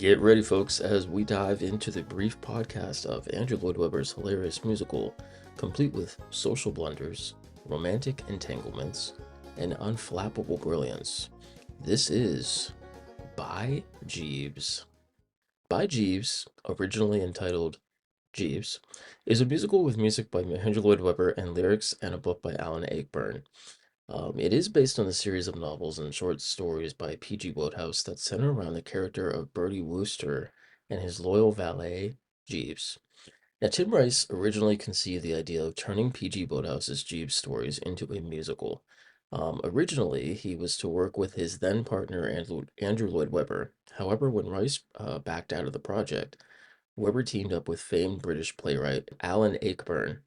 Get ready, folks, as we dive into the brief podcast of Andrew Lloyd Webber's hilarious musical, complete with social blunders, romantic entanglements, and unflappable brilliance. This is By Jeeves. By Jeeves, originally entitled Jeeves, is a musical with music by Andrew Lloyd Webber and lyrics and a book by Alan Ayckbourn. It is based on a series of novels and short stories by P.G. Wodehouse that center around the character of Bertie Wooster and his loyal valet, Jeeves. Now, Tim Rice originally conceived the idea of turning P.G. Wodehouse's Jeeves stories into a musical. Originally, he was to work with his then partner, Andrew Lloyd Webber. However, when Rice backed out of the project, Webber teamed up with famed British playwright Alan Ayckbourn.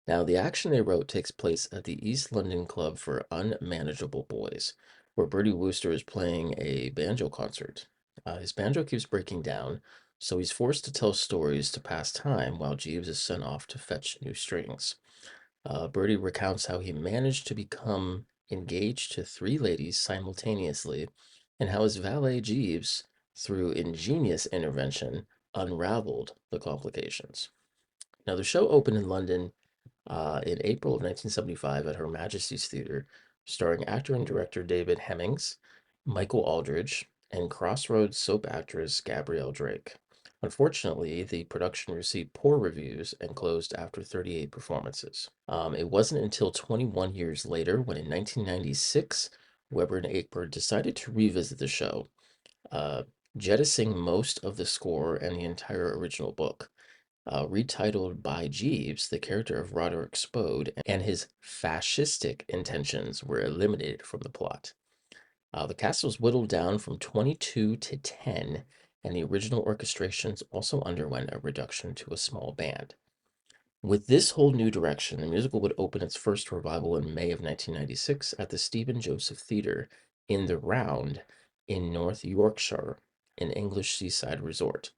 Now, the action they wrote takes place at the East London Club for Unmanageable Boys, where Bertie Wooster is playing a banjo concert. His banjo keeps breaking down, so he's forced to tell stories to pass time while Jeeves is sent off to fetch new strings. Bertie recounts how he managed to become engaged to three ladies simultaneously, and how his valet Jeeves, through ingenious intervention, unraveled the complications. Now, the show opened in London in April of 1975 at Her Majesty's Theatre, starring actor and director David Hemmings, Michael Aldridge, and Crossroads soap actress Gabrielle Drake. Unfortunately, the production received poor reviews and closed after 38 performances. It wasn't until 21 years later, when in 1996, Webber and Ayckbourn decided to revisit the show, uh, jettisoning most of the score and the entire original book. Retitled by Jeeves, the character of Roderick Spode and his fascistic intentions were eliminated from the plot. The cast was whittled down from 22 to 10, and the original orchestrations also underwent a reduction to a small band. With this whole new direction, the musical would open its first revival in May of 1996 at the Stephen Joseph Theatre in the Round in North Yorkshire, an English seaside resort,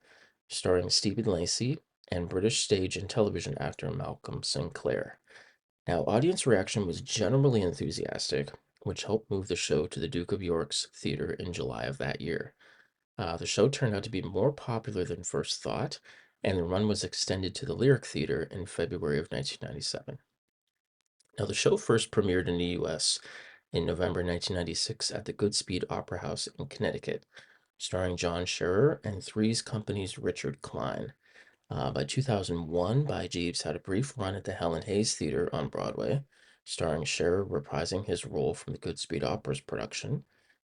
starring Stephen Lacey and British stage and television actor Malcolm Sinclair. Now, audience reaction was generally enthusiastic, which helped move the show to the Duke of York's theater in July of that year. The show turned out to be more popular than first thought, and the run was extended to the Lyric Theater in February of 1997. Now, the show first premiered in the US in November 1996 at the Goodspeed Opera House in Connecticut, starring John Scherer and Three's Company's Richard Klein. By 2001, By Jeeves had a brief run at the Helen Hayes Theater on Broadway, starring Scherer reprising his role from the Goodspeed Opera's production,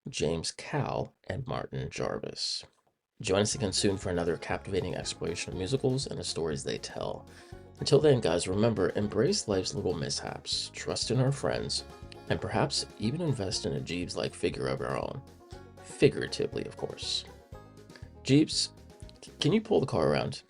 James Cal, and Martin Jarvis. Join us again soon for another captivating exploration of musicals and the stories they tell. Until then, guys, remember, embrace life's little mishaps, trust in our friends, and perhaps even invest in a Jeeves-like figure of our own. Figuratively, of course. Jeeves, can you pull the car around?